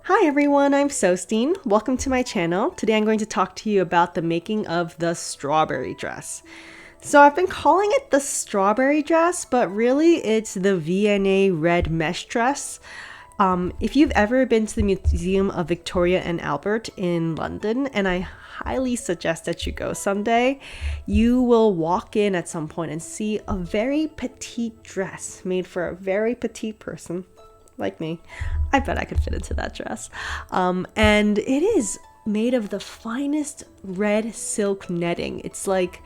Hi everyone, I'm Sostine. Welcome to my channel. Today I'm going to talk to you about the making of the strawberry dress. So I've been calling it the strawberry dress, but really it's the V&A red mesh dress. If you've ever been to the Museum of Victoria and Albert in London, and I highly suggest that you go someday, you will walk in at some point and see a very petite dress made for a very petite person like me. I bet I could fit into that dress. And it is made of the finest red silk netting. It's like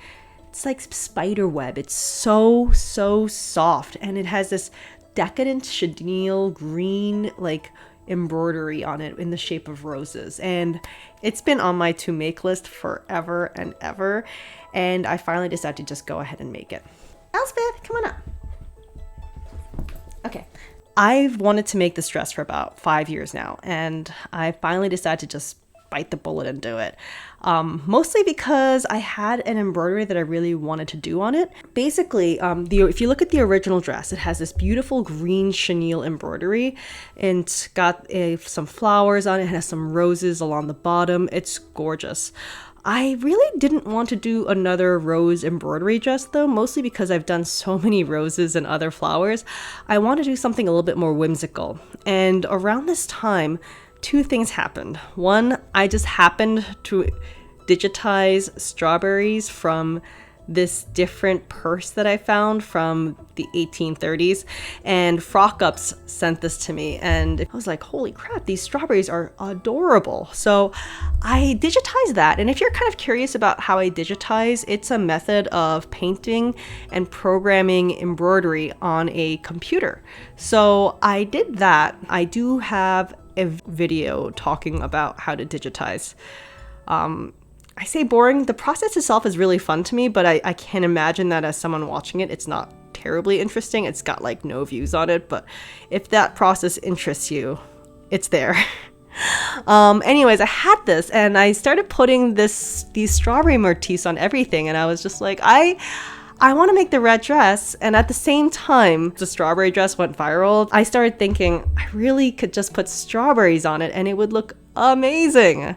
spider web. It's so soft, and it has this decadent chenille green embroidery on it in the shape of roses, and it's been on my to make list forever and ever, and I finally decided to just go ahead and make it. Elspeth, come on up. Okay. I've wanted to make this dress for about 5 years now, and I finally decided to just bite the bullet and do it. Mostly because I had an embroidery that I really wanted to do on it. Basically, if you look at the original dress, it has this beautiful green chenille embroidery, and it's got some flowers on it. It has some roses along the bottom. It's gorgeous. I really didn't want to do another rose embroidery dress though, mostly because I've done so many roses and other flowers. I want to do something a little bit more whimsical. And around this time, two things happened. One, I just happened to digitize strawberries from this different purse that I found from the 1830s, and Frock Ups sent this to me, and I was like, holy crap, these strawberries are adorable. So I digitized that, and if you're kind of curious about how I digitize, it's a method of painting and programming embroidery on a computer. So I did that. I do have a video talking about how to digitize. I say boring. The process itself is really fun to me, but I can't imagine that as someone watching it, it's not terribly interesting. It's got like no views on it, but if that process interests you, it's there. Anyways, I had this and I started putting these strawberry motifs on everything, and I was just like, I want to make the red dress. And at the same time, the strawberry dress went viral. I started thinking I really could just put strawberries on it and it would look amazing.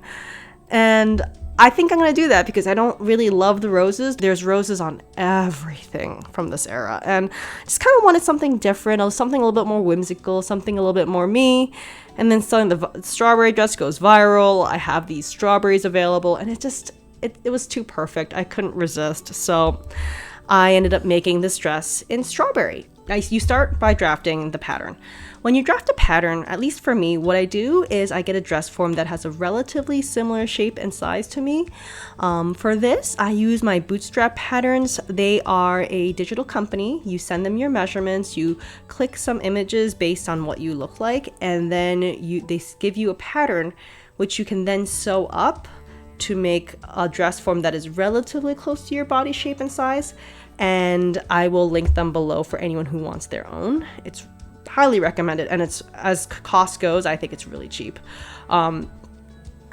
And I think I'm going to do that because I don't really love the roses. There's roses on everything from this era, and I just kind of wanted something different, something a little bit more whimsical, something a little bit more me. And then suddenly the strawberry dress goes viral. I have these strawberries available, and it was too perfect. I couldn't resist. So I ended up making this dress in strawberry. You start by drafting the pattern. When you draft a pattern, at least for me, what I do is I get a dress form that has a relatively similar shape and size to me. For this, I use my bootstrap patterns. They are a digital company. You send them your measurements, you click some images based on what you look like, and then they give you a pattern which you can then sew up to make a dress form that is relatively close to your body shape and size. And I will link them below for anyone who wants their own. It's highly recommended, and it's, as cost goes, I think it's really cheap.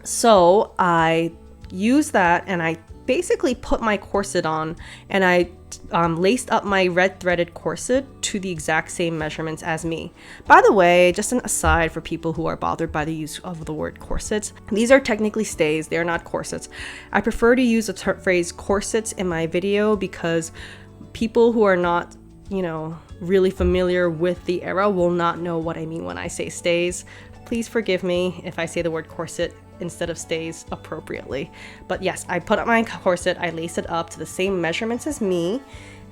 So I use that, and I basically put my corset on, and I laced up my red threaded corset to the exact same measurements as me. By the way, just an aside for people who are bothered by the use of the word corsets, these are technically stays, they're not corsets. I prefer to use the phrase corsets in my video because people who are not, really familiar with the era will not know what I mean when I say stays. Please forgive me if I say the word corset instead of stays appropriately. But yes, I put up my corset, I lace it up to the same measurements as me,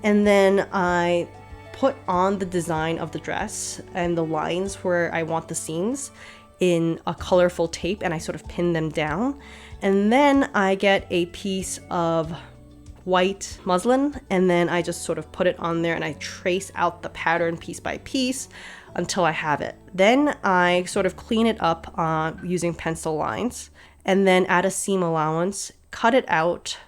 and then I put on the design of the dress and the lines where I want the seams in a colorful tape, and I sort of pin them down. And then I get a piece of white muslin, and then I just sort of put it on there and I trace out the pattern piece by piece until I have it. Then I sort of clean it up using pencil lines, and then add a seam allowance, cut it out,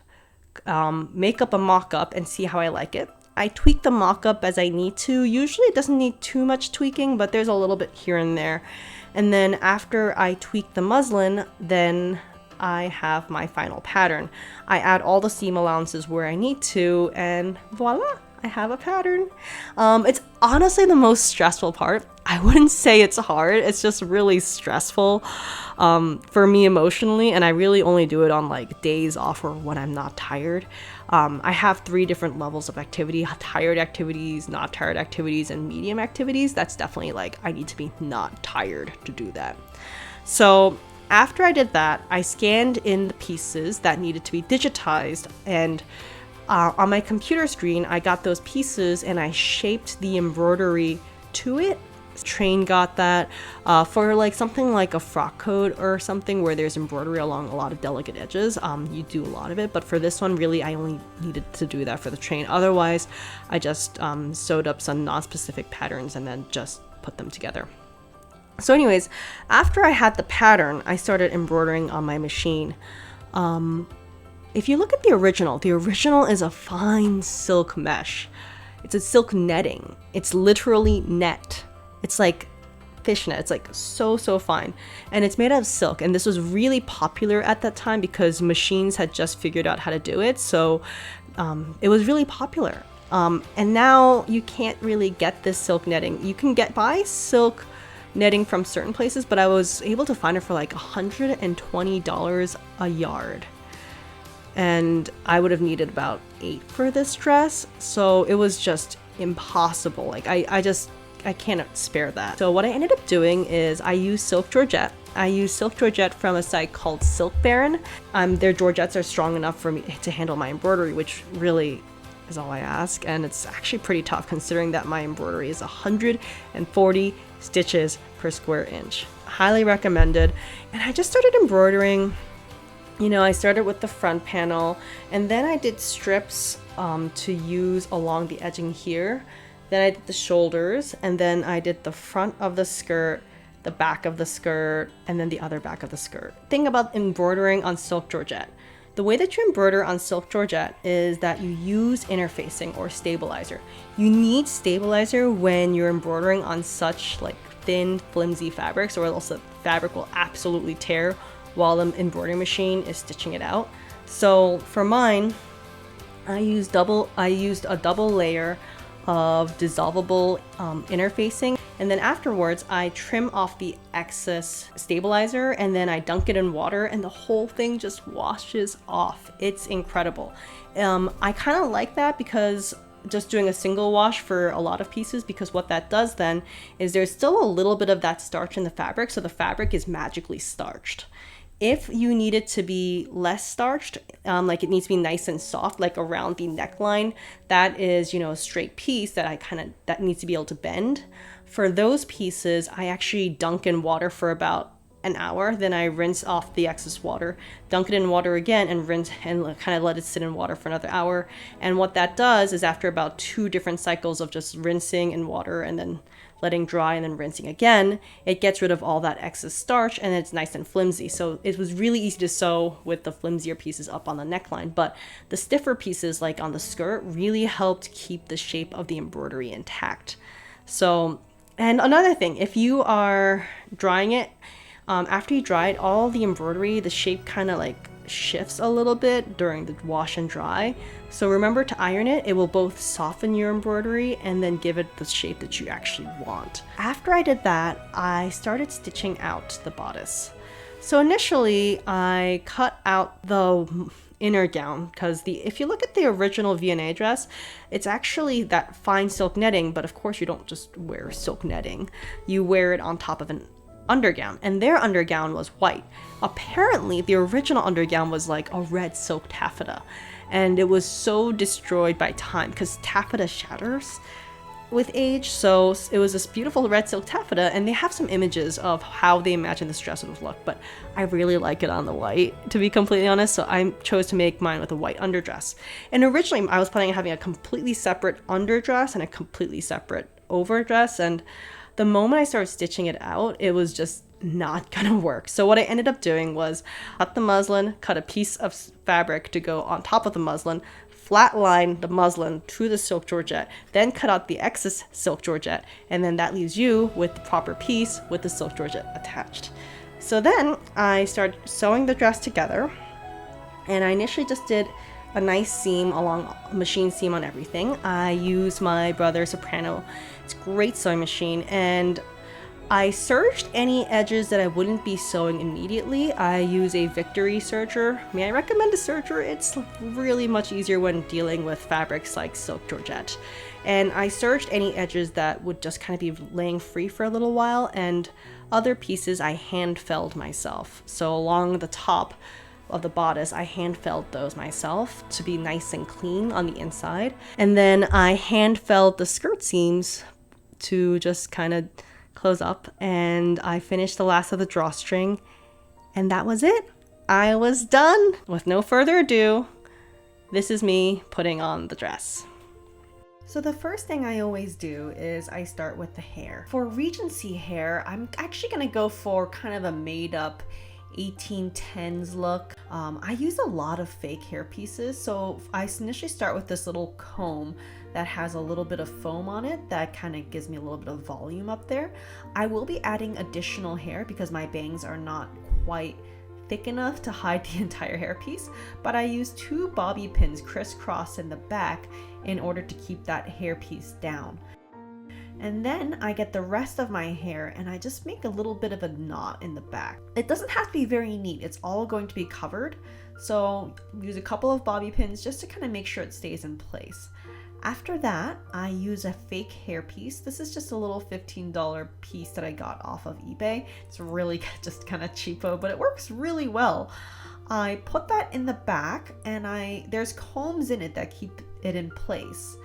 make up a mock-up and see how I like it. I tweak the mock-up as I need to. Usually it doesn't need too much tweaking, but there's a little bit here and there. And then after I tweak the muslin, then I have my final pattern. I add all the seam allowances where I need to, and voila, I have a pattern. It's honestly the most stressful part. I wouldn't say it's hard. It's just really stressful for me emotionally, and I really only do it on like days off or when I'm not tired. I have 3 different levels of activity: tired activities, not tired activities, and medium activities. That's definitely like I need to be not tired to do that. So after I did that, I scanned in the pieces that needed to be digitized, and on my computer screen, I got those pieces and I shaped the embroidery to it. Train got that for like something like a frock coat or something where there's embroidery along a lot of delicate edges. You do a lot of it, but for this one, really, I only needed to do that for the train. Otherwise, I just sewed up some non-specific patterns and then just put them together. So anyways, after I had the pattern, I started embroidering on my machine. If you look at the original is a fine silk mesh. It's a silk netting. It's literally net. It's like fishnet. It's like so fine. And it's made out of silk. And this was really popular at that time because machines had just figured out how to do it. So it was really popular. And now you can't really get this silk netting. You can buy silk netting from certain places, but I was able to find it for like $120 a yard. And I would have needed about 8 for this dress, so it was just impossible. Like I cannot spare that. So what I ended up doing is I used silk georgette. I used silk georgette from a site called Silk Baron. Their georgettes are strong enough for me to handle my embroidery, which really is all I ask, and it's actually pretty tough considering that my embroidery is 140 stitches per square inch. Highly recommended. And I just started embroidering. You know, I started with the front panel, and then I did strips to use along the edging here. Then I did the shoulders, and then I did the front of the skirt, the back of the skirt, and then the other back of the skirt. Thing about embroidering on silk georgette. The way that you embroider on silk georgette is that you use interfacing or stabilizer. You need stabilizer when you're embroidering on such like thin, flimsy fabrics, or else the fabric will absolutely tear while the embroidery machine is stitching it out. So for mine, I used a double layer of dissolvable interfacing, and then afterwards I trim off the excess stabilizer, and then I dunk it in water, and the whole thing just washes off. It's incredible. I kind of like that because just doing a single wash for a lot of pieces, because what that does then is there's still a little bit of that starch in the fabric, so the fabric is magically starched. If you need it to be less starched, like it needs to be nice and soft, like around the neckline, that is, you know, a straight piece that needs to be able to bend. For those pieces, I actually dunk in water for about an hour. Then I rinse off the excess water, dunk it in water again, and rinse and kind of let it sit in water for another hour. And what that does is after about 2 different cycles of just rinsing in water and then letting dry and then rinsing again, it gets rid of all that excess starch and it's nice and flimsy. So it was really easy to sew with the flimsier pieces up on the neckline, but the stiffer pieces like on the skirt really helped keep the shape of the embroidery intact. So, and another thing, if you are drying it, after you dry it, all the embroidery, the shape kind of like shifts a little bit during the wash and dry. So remember to iron it. It will both soften your embroidery and then give it the shape that you actually want. After I did that, I started stitching out the bodice. So initially I cut out the inner gown because if you look at the original V&A dress, it's actually that fine silk netting, but of course you don't just wear silk netting. You wear it on top of an undergown, and their undergown was white. Apparently the original undergown was like a red silk taffeta, and it was so destroyed by time because taffeta shatters with age. So it was this beautiful red silk taffeta, and they have some images of how they imagine this dress would look, but I really like it on the white, to be completely honest. So I chose to make mine with a white underdress. And originally I was planning on having a completely separate underdress and a completely separate overdress, and the moment I started stitching it out, it was just not gonna work. So what I ended up doing was cut the muslin, cut a piece of fabric to go on top of the muslin, flatline the muslin to the silk georgette, then cut out the excess silk georgette, and then that leaves you with the proper piece with the silk georgette attached. So then I started sewing the dress together, and I initially just did a nice seam along machine seam on everything. I use my brother's Soprano. It's a great sewing machine, and I serged any edges that I wouldn't be sewing immediately. I use a Victory serger. May I recommend a serger? It's really much easier when dealing with fabrics like silk georgette. And I serged any edges that would just kind of be laying free for a little while, and other pieces I hand felled myself. So along the top of the bodice, I hand felled those myself to be nice and clean on the inside. And then I hand felled the skirt seams to just kind of close up, and I finished the last of the drawstring, and that was it. I was done. With no further ado, this is me putting on the dress. So the first thing I always do is I start with the hair. For Regency hair, I'm actually gonna go for kind of a made up 1810s look. I use a lot of fake hair pieces, so I initially start with this little comb that has a little bit of foam on it that kind of gives me a little bit of volume up there. I will be adding additional hair because my bangs are not quite thick enough to hide the entire hairpiece, but I use 2 bobby pins crisscross in the back in order to keep that hairpiece down. And then I get the rest of my hair and I just make a little bit of a knot in the back. It doesn't have to be very neat, it's all going to be covered. So use a couple of bobby pins just to kind of make sure it stays in place. After that, I use a fake hair piece. This is just a little $15 piece that I got off of eBay. It's really just kind of cheapo, but it works really well. I put that in the back and there's combs in it that keep it in place.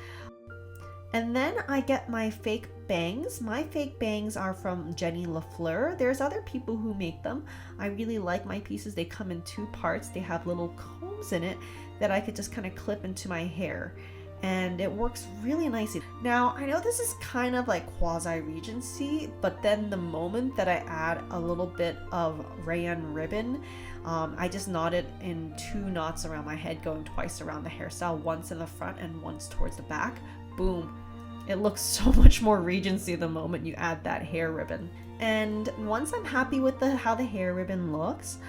And then I get my fake bangs. My fake bangs are from Jenny LaFleur. There's other people who make them. I really like my pieces. They come in 2 parts. They have little combs in it that I could just kind of clip into my hair. And it works really nicely. Now, I know this is kind of like quasi-Regency, but then the moment that I add a little bit of rayon ribbon, I just knot it in 2 knots around my head, going twice around the hairstyle, once in the front and once towards the back. Boom. It looks so much more Regency the moment you add that hair ribbon. And once I'm happy with how the hair ribbon looks,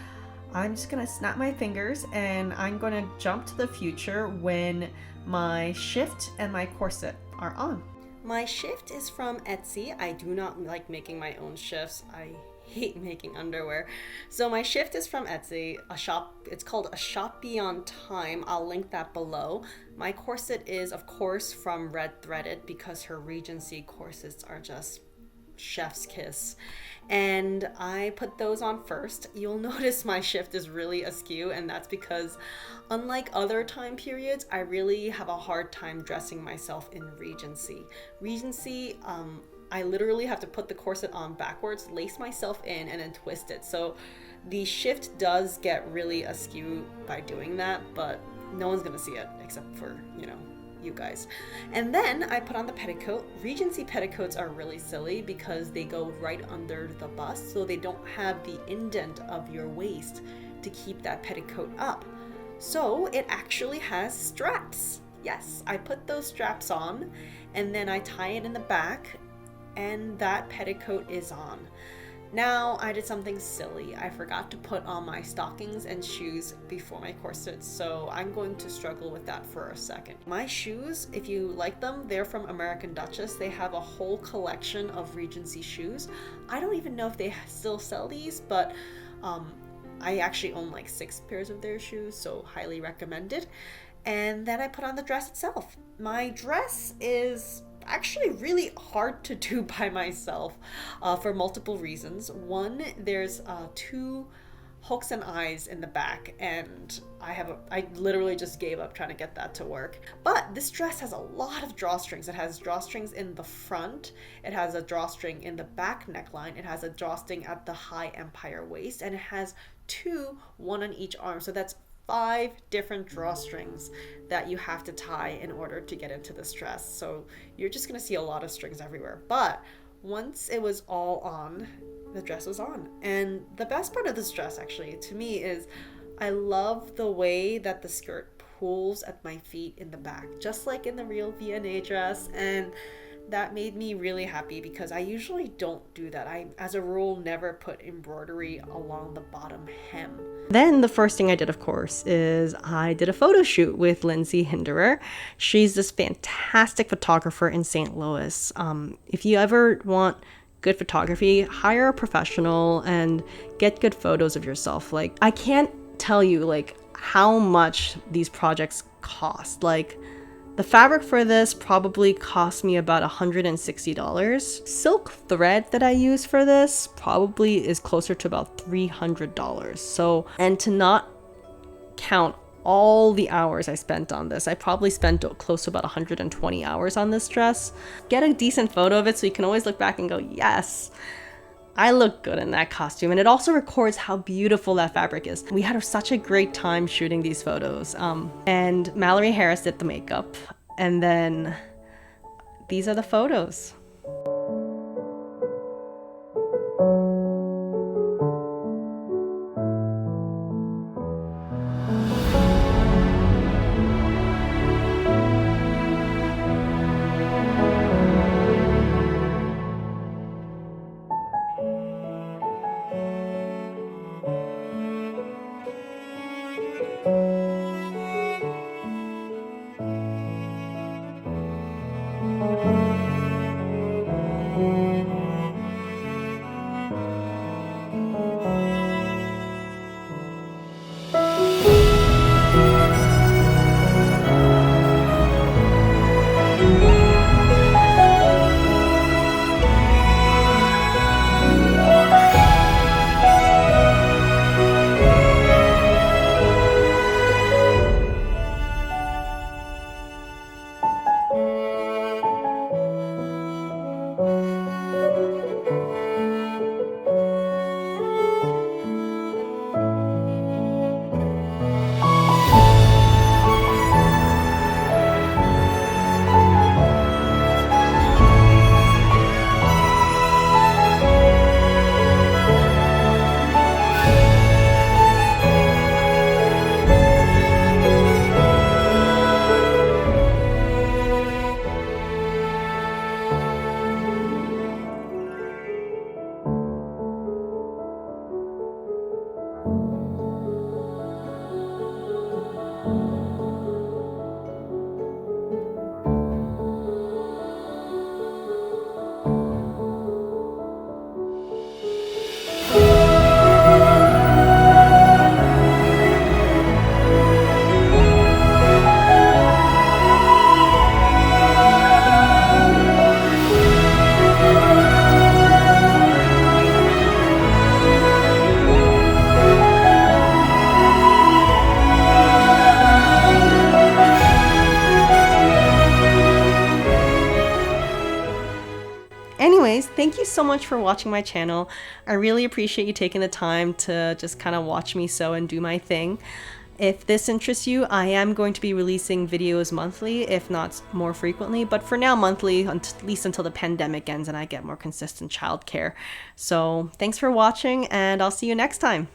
I'm just gonna snap my fingers and I'm gonna jump to the future when my shift and my corset are on. My shift is from Etsy. I do not like making my own shifts. I hate making underwear. So my shift is from Etsy, it's called A Shop Beyond Time. I'll link that below. My corset is, of course, from Red Threaded because her Regency corsets are just chef's kiss. And I put those on first. You'll notice my shift is really askew, and that's because unlike other time periods, I really have a hard time dressing myself in Regency. Regency, I literally have to put the corset on backwards, lace myself in, and then twist it. So the shift does get really askew by doing that, but no one's gonna see it except for, you guys. And then I put on the petticoat. Regency petticoats are really silly because they go right under the bust, so they don't have the indent of your waist to keep that petticoat up. So it actually has straps. Yes, I put those straps on and then I tie it in the back and that petticoat is on. Now I did something silly. I forgot to put on my stockings and shoes before my corset, so I'm going to struggle with that for a second. My shoes, if you like them, they're from American Duchess. They have a whole collection of Regency shoes. I don't even know if they still sell these, but I actually own like 6 pairs of their shoes, so highly recommended. And then I put on the dress itself. My dress is actually really hard to do by myself for multiple reasons. One, there's 2 hooks and eyes in the back, and I literally just gave up trying to get that to work. But this dress has a lot of drawstrings. It has drawstrings in the front, it has a drawstring in the back neckline, it has a drawstring at the high empire waist, and it has 2, 1 on each arm. So that's 5 different drawstrings that you have to tie in order to get into this dress. So you're just gonna see a lot of strings everywhere. But once it was all on, the dress was on. And the best part of this dress actually to me is I love the way that the skirt pulls at my feet in the back, just like in the real V&A dress. And that made me really happy because I usually don't do that. I, as a rule, never put embroidery along the bottom hem. Then the first thing I did, of course, is I did a photo shoot with Lindsay Hinderer. She's this fantastic photographer in St. Louis. If you ever want good photography, hire a professional and get good photos of yourself. Like, I can't tell you like how much these projects cost. Like, the fabric for this probably cost me about $160. Silk thread that I use for this probably is closer to about $300. So, and to not count all the hours I spent on this, I probably spent close to about 120 hours on this dress. Get a decent photo of it so you can always look back and go, yes, I look good in that costume. And it also records how beautiful that fabric is. We had such a great time shooting these photos. And Mallory Harris did the makeup. And then these are the photos. Anyways, thank you so much for watching my channel. I really appreciate you taking the time to just kind of watch me sew and do my thing. If this interests you, I am going to be releasing videos monthly, if not more frequently, but for now monthly, at least until the pandemic ends and I get more consistent childcare. So thanks for watching, and I'll see you next time.